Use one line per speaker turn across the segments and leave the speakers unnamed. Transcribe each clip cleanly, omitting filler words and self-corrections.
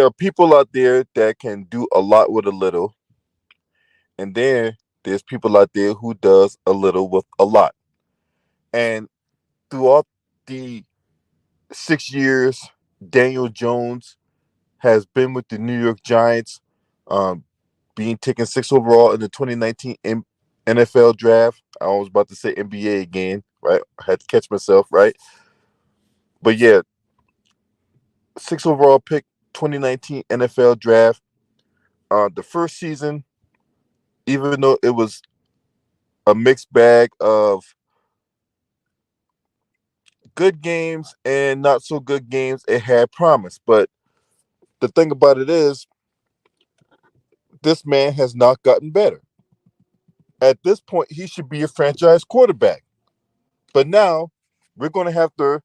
there are people out there that can do a lot with a little, and then there's people out there who does a little with a lot. And throughout the 6 years Daniel Jones has been with the New York Giants, um, being taken six overall in the 2019 NFL draft. I was about to say NBA again, right? I had to catch myself, right? But yeah, six overall pick, 2019 NFL draft. The first season, even though it was a mixed bag of good games and not so good games, it had promise. But the thing about it is, this man has not gotten better. At this point, he should be a franchise quarterback. But now we're going to have to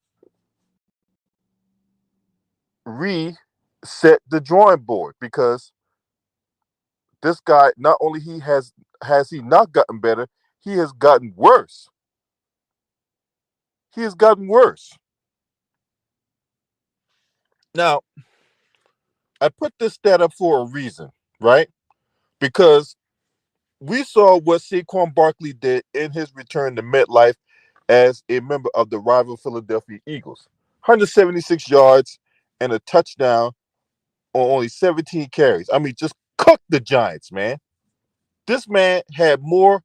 reset the drawing board because this guy not only he has he not gotten better, he has gotten worse. He has gotten worse. Now, I put this stat up for a reason, right? Because we saw what Saquon Barkley did in his return to MetLife as a member of the rival Philadelphia Eagles. 176 yards and a touchdown on only 17 carries. I mean, just cooked the Giants, man. This man had more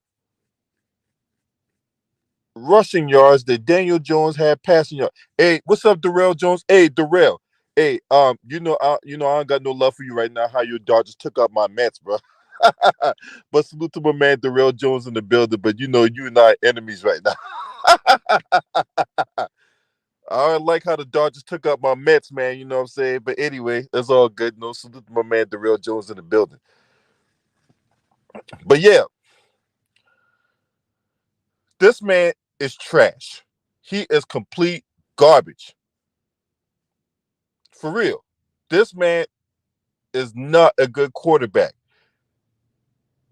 rushing yards than Daniel Jones had passing yards. Hey, what's up, Darrell Jones? Hey, Darrell. Hey, I don't got no love for you right now. How your Dodgers took out my Mets, bro. But salute to my man Darrell Jones in the building. But you and I are enemies right now. I like how the Dodgers took out my Mets, man. You know what I'm saying? But anyway, that's all good. No salute to my man Darrell Jones in the building. But yeah, this man is trash. He is complete garbage. For real. This man is not a good quarterback.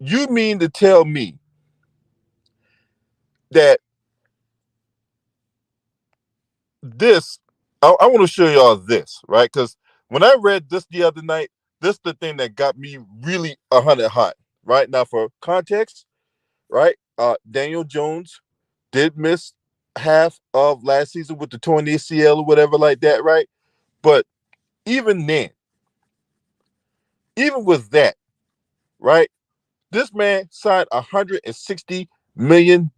You mean to tell me that this, I want to show y'all this, right? Because when I read this the other night, this is the thing that got me really 100 hot, right? Now, for context, right? Daniel Jones did miss half of last season with the torn ACL or whatever like that, right? But even then, even with that, right? This man signed $160 million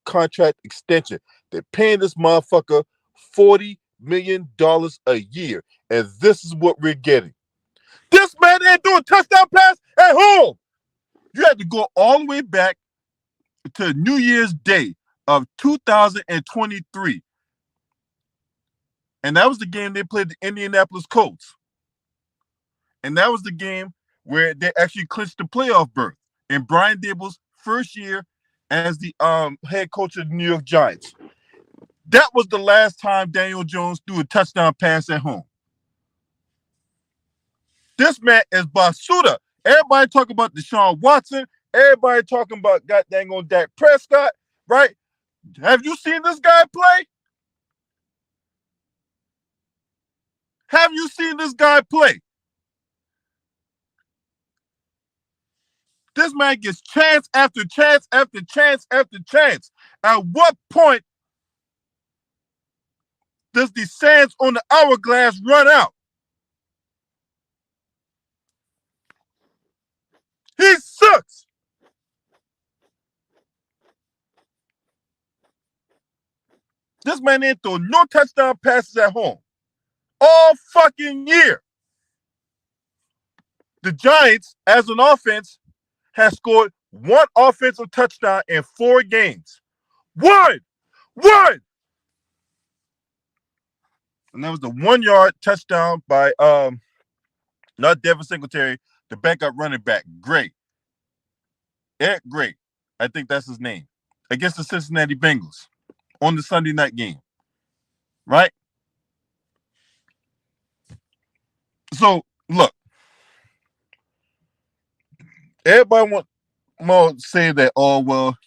contract extension. They're paying this motherfucker $40 million a year. And this is what we're getting. This man ain't doing touchdown pass at home. You had to go all the way back to New Year's Day of 2023. And that was the game they played the Indianapolis Colts. And that was the game where they actually clinched the playoff berth in Brian Daboll's first year as the head coach of the New York Giants. That was the last time Daniel Jones threw a touchdown pass at home. This man is basuda. Everybody talking about Deshaun Watson. Everybody talking about goddamn on Dak Prescott, right? Have you seen this guy play? Have you seen this guy play? This man gets chance after chance after chance after chance. At what point does the sands on the hourglass run out? He sucks. This man ain't throw no touchdown passes at home all fucking year. The Giants, as an offense, has scored one offensive touchdown in 4 games. One! And that was the 1-yard touchdown by not Devin Singletary, the backup running back. Great. Eric Gray. I think that's his name. Against the Cincinnati Bengals on the Sunday night game. Right? So, look. Everybody want to say that, oh, well,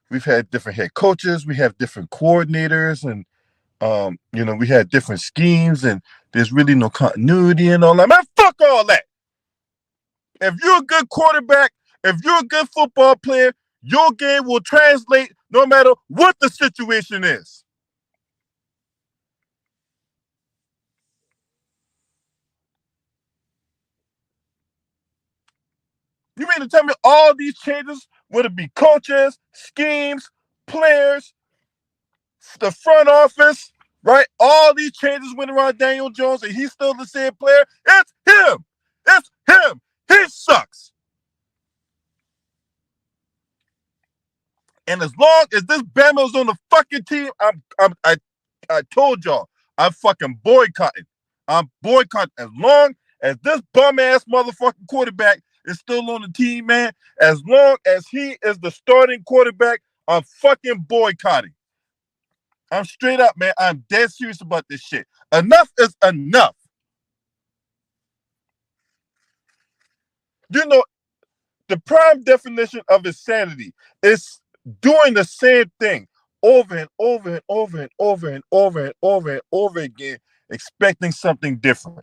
we've had different head coaches, we have different coordinators, and we had different schemes, and there's really no continuity and all that. Man, fuck Fuck all that. If you're a good quarterback, if you're a good football player, your game will translate no matter what the situation is. You mean to tell me all these changes, whether it be coaches, schemes, players, the front office, right? All these changes went around Daniel Jones and he's still the same player? It's him. It's him. He sucks. And as long as this Bama's on the fucking team, I told y'all, I'm fucking boycotting. I'm boycotting. As long as this bum ass motherfucking quarterback is still on the team, man, as long as he is the starting quarterback, I'm fucking boycotting. I'm straight up, man. I'm dead serious about this shit. Enough is enough. You know, the prime definition of insanity is doing the same thing over and over and over and over and over and over and over again, expecting something different.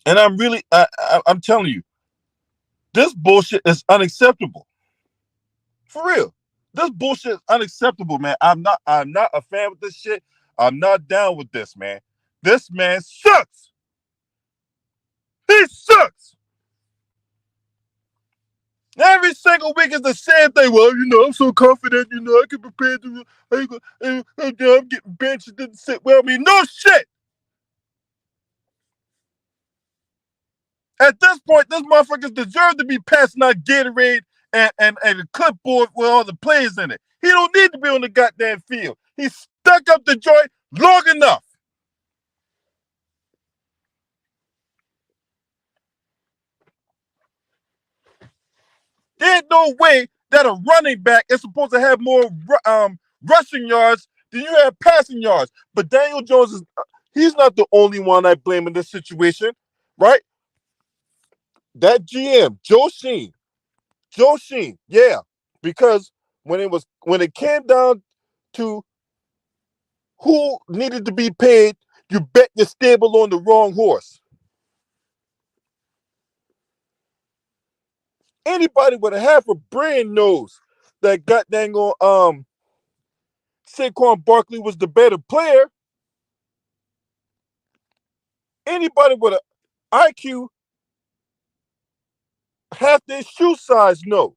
And I'm telling you, this bullshit is unacceptable. For real. This bullshit is unacceptable, man. I'm not a fan with this shit. I'm not down with this, man. This man sucks. He sucks. Every single week is the same thing. Well, I'm so confident, I can prepare to I'm getting benched. It didn't sit well with me. No shit. At this point, this motherfuckers deserve to be passing out Gatorade and a clipboard with all the players in it. He don't need to be on the goddamn field. He stuck up the joint long enough. There's no way that a running back is supposed to have more rushing yards than you have passing yards. But Daniel Jones he's not the only one I blame in this situation, right? That GM, Joe Sheen, yeah. Because when it came down to who needed to be paid, you bet your stable on the wrong horse. Anybody with a half a brain knows that goddamn Saquon Barkley was the better player. Anybody with an IQ half their shoe size know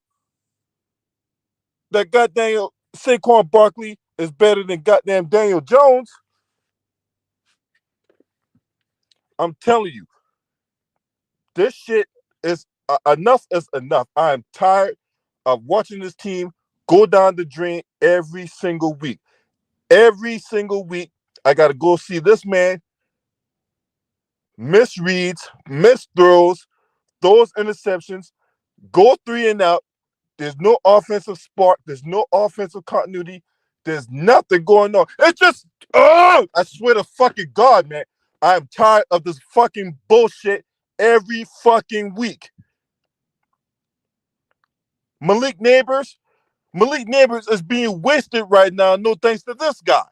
that goddamn Saquon Barkley is better than goddamn Daniel Jones. I'm telling you, this shit is enough is enough. I am tired of watching this team go down the drain every single week. Every single week, I got to go see this man misreads, miss throws, those interceptions, go 3 and out. There's no offensive spark. There's no offensive continuity. There's nothing going on. It's just, I swear to fucking God, man. I'm tired of this fucking bullshit every fucking week. Malik Neighbors is being wasted right now, no thanks to this guy.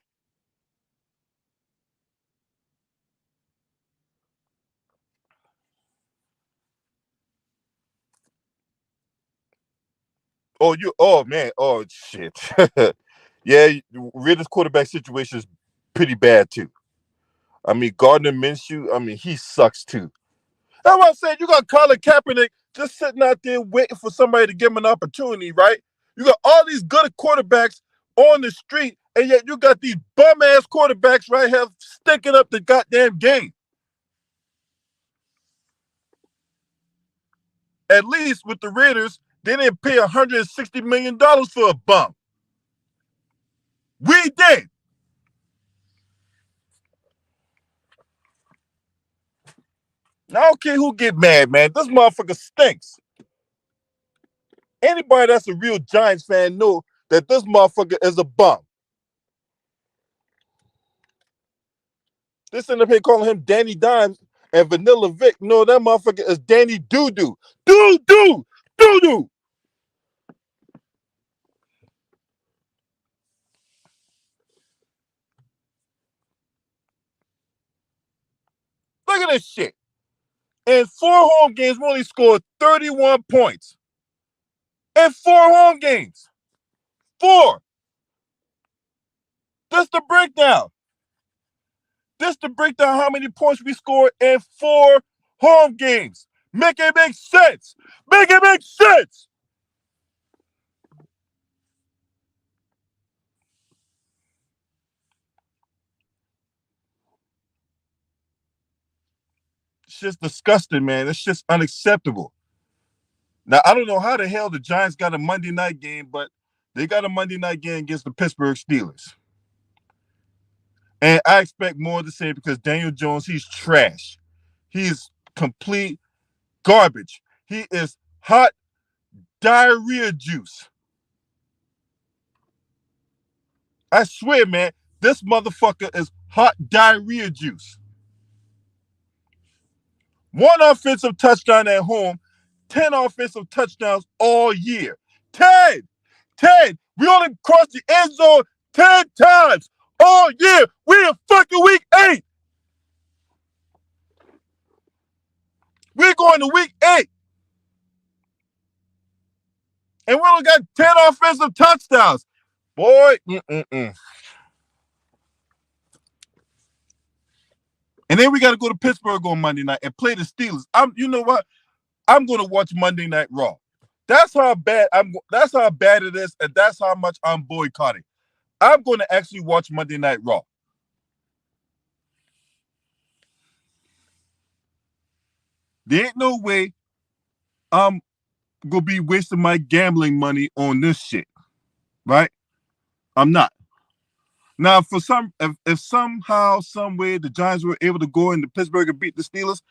Oh man, oh shit. Yeah, Ritter's quarterback situation is pretty bad too. I mean, Gardner Minshew, I mean, he sucks too. That's what I'm saying. You got Colin Kaepernick just sitting out there waiting for somebody to give him an opportunity, right? You got all these good quarterbacks on the street, and yet you got these bum-ass quarterbacks right here stinking up the goddamn game. At least with the Raiders, they didn't pay $160 million for a bum. We did. I don't care who get mad, man. This motherfucker stinks. Anybody that's a real Giants fan know that this motherfucker is a bum. They sitting up here calling him Danny Dimes and Vanilla Vic. No, that motherfucker is Danny Doo-Doo. Doo-Doo! Doo-Doo! at this shit. In 4 home games, we only scored 31 points. In 4 home games. 4. That's the breakdown. This to break down how many points we scored in 4 home games. Make it make sense. Make it make sense. It's just disgusting, man. It's just unacceptable. Now, I don't know how the hell the Giants got a Monday night game, but they got a Monday night game against the Pittsburgh Steelers. And I expect more to say because Daniel Jones, he's trash. He's complete garbage. He is hot diarrhea juice. I swear, man, this motherfucker is hot diarrhea juice. 1 offensive touchdown at home, 10 offensive touchdowns all year. 10! We only crossed the end zone 10 times all year. We in fucking week 8. We're going to week 8. And we only got 10 offensive touchdowns. Boy, And then we got to go to Pittsburgh on Monday night and play the Steelers. You know what? I'm going to watch Monday Night Raw. That's how bad it is, and that's how much I'm boycotting. I'm going to actually watch Monday Night Raw. There ain't no way I'm going to be wasting my gambling money on this shit, right? I'm not. Now, if somehow, some way the Giants were able to go into Pittsburgh and beat the Steelers,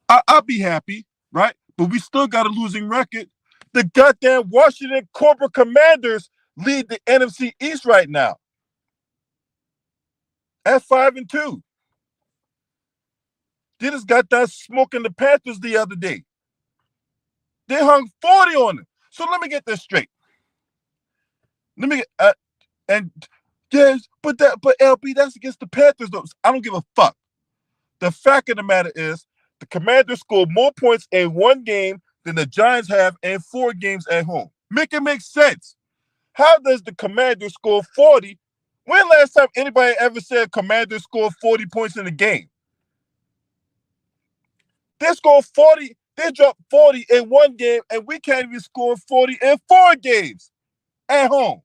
I'll be happy, right? But we still got a losing record. The goddamn Washington Corporate Commanders lead the NFC East right now at 5-2. They just got done smoking the Panthers the other day. They hung 40 on them. So let me get this straight. And yes, but LB, that's against the Panthers though. I don't give a fuck. The fact of the matter is, the Commanders scored more points in 1 game than the Giants have in 4 games at home. Make it make sense. How does the Commanders score 40? When last time anybody ever said Commanders scored 40 points in a game? They scored 40. They dropped 40 in 1 game, and we can't even score 40 in 4 games at home.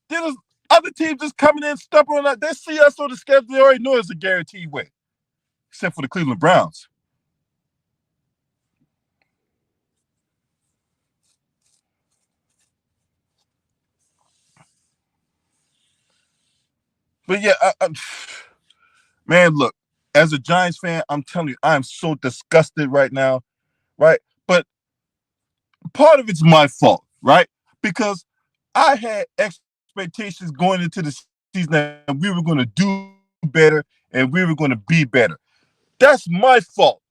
There's other teams just coming in, stumbling on that. They see us on the schedule. They already know it's a guaranteed win, except for the Cleveland Browns. But yeah, man, look, as a Giants fan, I'm telling you, I'm so disgusted right now, right? But part of it's my fault, right? Because I had expectations going into the season that we were going to do better and we were going to be better. That's my fault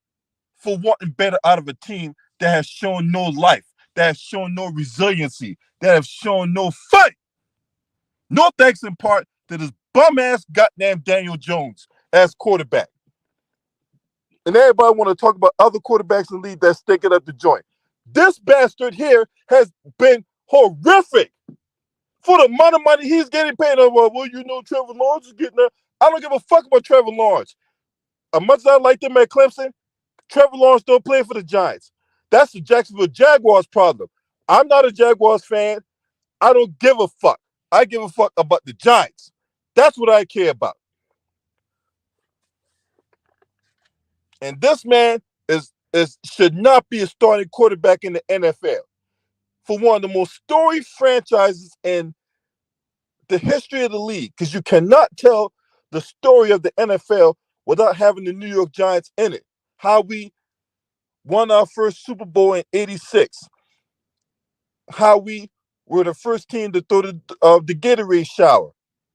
for wanting better out of a team that has shown no life, that has shown no resiliency, that have shown no fight. No thanks in part to this bum-ass goddamn Daniel Jones as quarterback. And everybody want to talk about other quarterbacks in the league that's sticking up the joint. This bastard here has been horrific for the amount of money he's getting paid. Well, you know Trevor Lawrence is getting there. I don't give a fuck about Trevor Lawrence. As much as I like them at Clemson, Trevor Lawrence don't play for the Giants. That's the Jacksonville Jaguars problem. I'm not a Jaguars fan. I don't give a fuck. I give a fuck about the Giants. That's what I care about. And this man should not be a starting quarterback in the NFL for one of the most storied franchises in the history of the league, because you cannot tell the story of the NFL without having the New York Giants in it. How we won our first Super Bowl in '86. How we were the first team to throw the Gatorade shower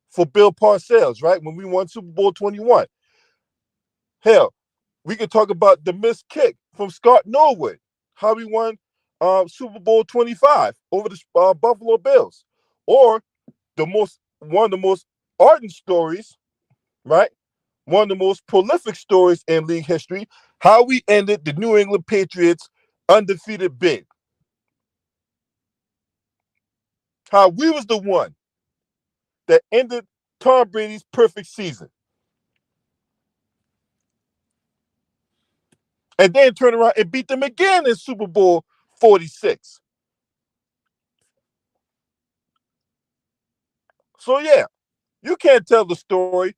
for Bill Parcells, right? When we won Super Bowl 21. Hell, we can talk about the missed kick from Scott Norwood, how we won Super Bowl 25 over the Buffalo Bills. Or one of the most ardent stories, right? one of the most prolific stories in league history, how we ended the New England Patriots undefeated bid. How we was the one that ended Tom Brady's perfect season. And then turn around and beat them again in Super Bowl 46. So yeah, you can't tell the story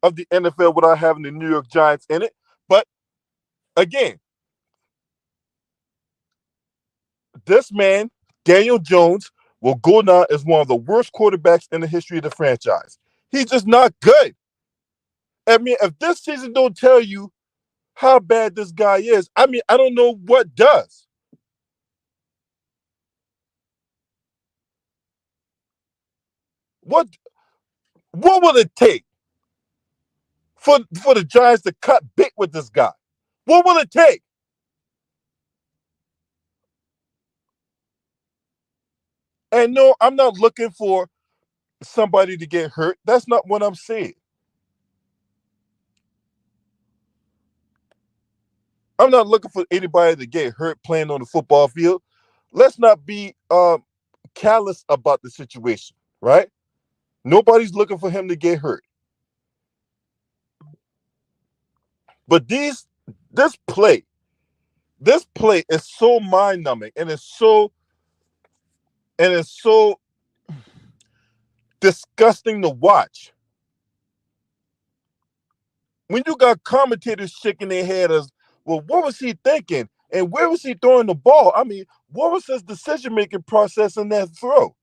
of the NFL without having the New York Giants in it. But again, this man, Daniel Jones, will go down as one of the worst quarterbacks in the history of the franchise. He's just not good. I mean, if this season don't tell you how bad this guy is, I mean, I don't know what does. What what will it take for the Giants to cut bait with this guy? What will it take? And no, I'm not looking for somebody to get hurt. That's not what I'm saying. I'm not looking for anybody to get hurt playing on the football field. Let's not be callous about the situation, right? Nobody's looking for him to get hurt. But this play, this play is so mind numbing and it's so disgusting to watch. When you got commentators shaking their head as, well, what was he thinking? And where was he throwing the ball? I mean, what was his decision making process in that throw?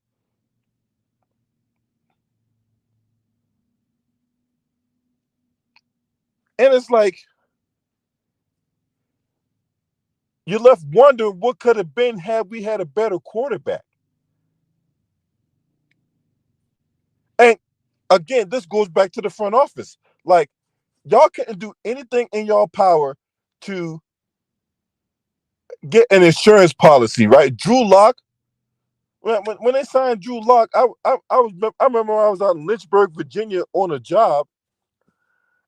And it's like you're left wondering what could have been had we had a better quarterback. And again, this goes back to the front office. Like, y'all couldn't do anything in y'all power to get an insurance policy, right? Drew Lock, when they signed Drew Lock, I remember I was out in Lynchburg, Virginia on a job,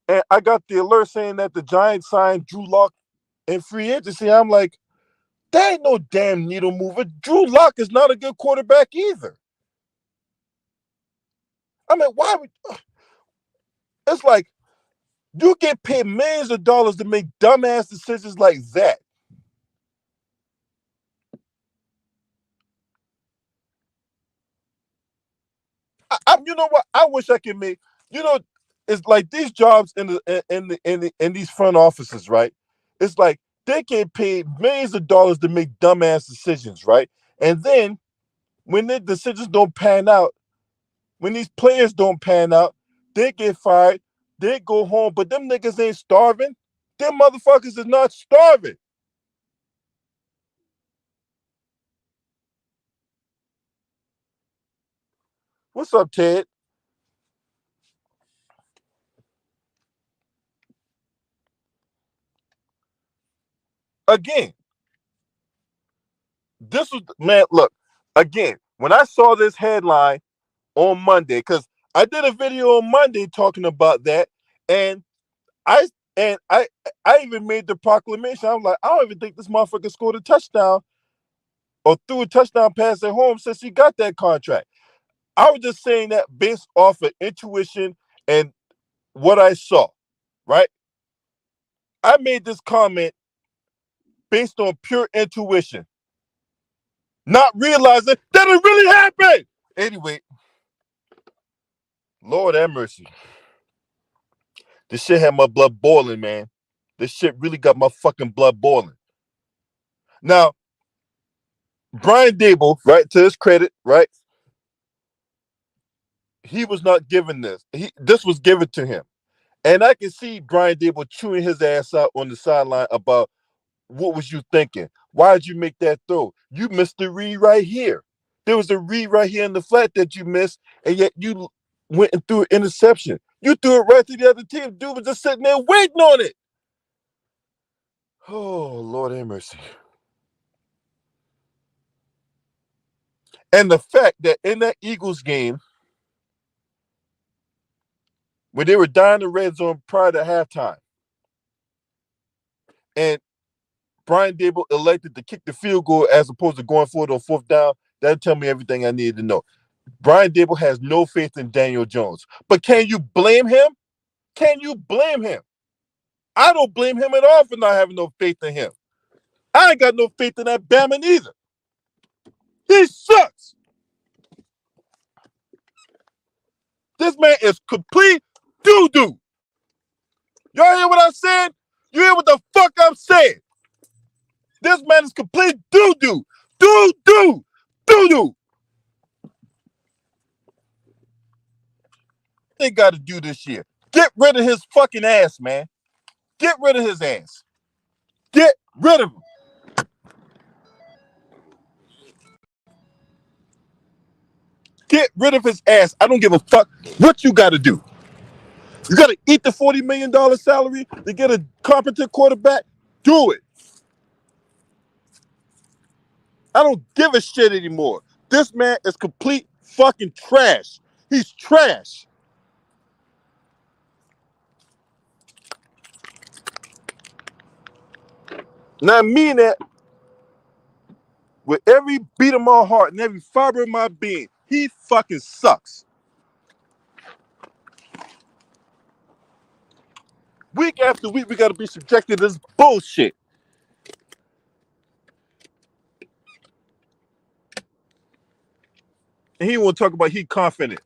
and I got the alert saying that the Giants signed Drew Lock in free agency. I'm like, that ain't no damn needle mover. Drew Lock is not a good quarterback either. I mean, why would it's like you get paid millions of dollars to make dumbass decisions like that. You know what? I wish I could make. You know, it's like these jobs in these front offices, right? It's like they get paid millions of dollars to make dumbass decisions, right? And then when their decisions don't pan out, when these players don't pan out, they get fired. They go home, but them niggas ain't starving. Them motherfuckers is not starving. What's up, Ted? Again, this was man. Look, again, when I saw this headline on Monday, because I did a video on Monday talking about that, and I and I even made the proclamation. I'm like, I don't even think this motherfucker scored a touchdown or threw a touchdown pass at home since he got that contract. I was just saying that based off of intuition and what I saw, right? I made this comment based on pure intuition, not realizing that it really happened. Anyway, Lord have mercy. This shit had my blood boiling, man. This shit really got my fucking blood boiling. Now, Brian Dable, right, to his credit, right, he was not given this. This was given to him. And I can see Brian Dable chewing his ass out on the sideline about what was you thinking? Why did you make that throw? You missed the read right here. There was a read right here in the flat that you missed, and yet you went and threw an interception. You threw it right to the other team. Dude was just sitting there waiting on it. Oh, Lord have mercy. And the fact that in that Eagles game, when they were dying the red zone prior to halftime, and Brian Dable elected to kick the field goal as opposed to going for it on fourth down, that'll tell me everything I needed to know. Brian Dable has no faith in Daniel Jones. But can you blame him? Can you blame him? I don't blame him at all for not having no faith in him. I ain't got no faith in that Bama either. He sucks. This man is complete doo-doo. Y'all hear what I'm saying? You hear what the fuck I'm saying? This man is complete doo-doo. Doo-doo. Doo-doo. They got to do this year. Get rid of his fucking ass, man. Get rid of his ass. Get rid of him. Get rid of his ass. I don't give a fuck what you got to do. You got to eat the $40 million salary to get a competent quarterback? Do it. I don't give a shit anymore. This man is complete fucking trash. He's trash. And I mean that with every beat of my heart and every fiber of my being. He fucking sucks. Week after week, we got to be subjected to this bullshit. And he want to talk about he confident.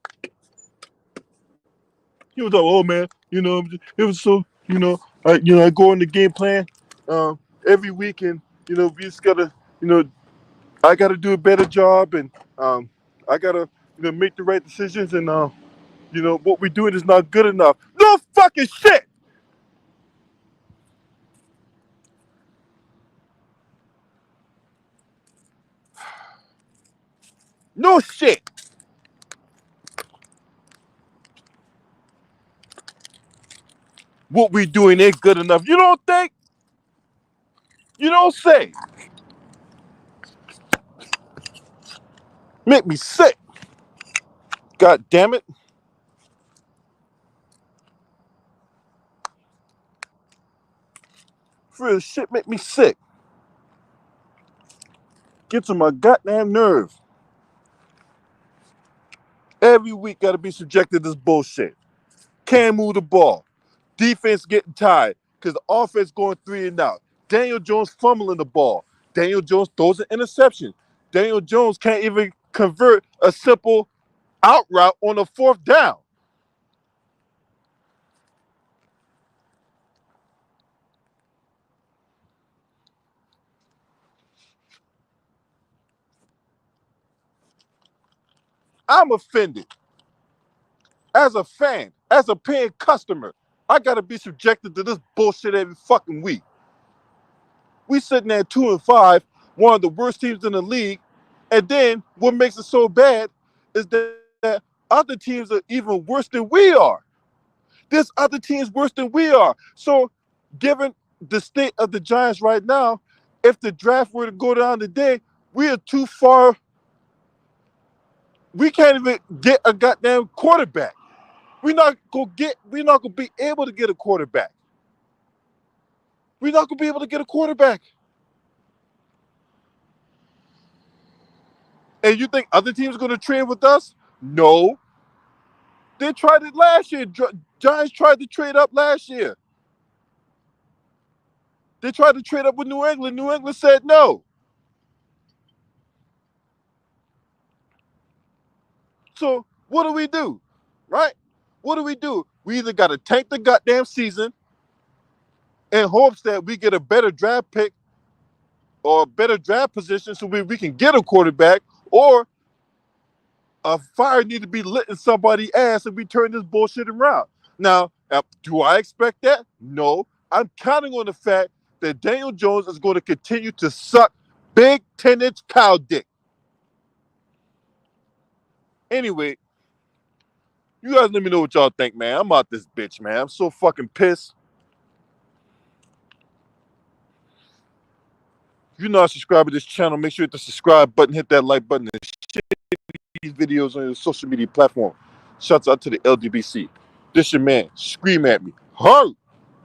He was like, oh man, it was so, I go on the game plan every week, and we just gotta, I gotta do a better job, and I gotta, make the right decisions, and what we're doing is not good enough. No fucking shit. No shit. What we doing ain't good enough. You don't think? You don't say. Make me sick. God damn it. For this shit make me sick. Gets on my goddamn nerve. Every week gotta be subjected to this bullshit. Can't move the ball. Defense getting tired because the offense going 3 and out. Daniel Jones fumbling the ball. Daniel Jones throws an interception. Daniel Jones can't even convert a simple out route on a fourth down. I'm offended. As a fan, as a paying customer, I gotta be subjected to this bullshit every fucking week. We sitting there 2-5, one of the worst teams in the league, and then what makes it so bad is that other teams are even worse than we are. There's other teams worse than we are. So, given the state of the Giants right now, if the draft were to go down today, we are too far. We can't even get a goddamn quarterback. We're not gonna be able to get a quarterback. We're not gonna be able to get a quarterback. And you think other teams are gonna trade with us? No. They tried it last year. Giants tried to trade up last year. They tried to trade up with New England. New England said no. So what do? Right? What do? We either got to tank the goddamn season in hopes that we get a better draft pick or a better draft position so we can get a quarterback, or a fire need to be lit in somebody's ass and we turn this bullshit around. Now, do I expect that? No. I'm counting on the fact that Daniel Jones is going to continue to suck big 10-inch cow dick. Anyway, you guys let me know what y'all think, man. I'm out this bitch, man. I'm so fucking pissed. If you're not subscribed to this channel, make sure you hit the subscribe button, hit that like button, and share these videos on your social media platform. Shouts out to the LDBC. This your man. Scream at me. Hurt.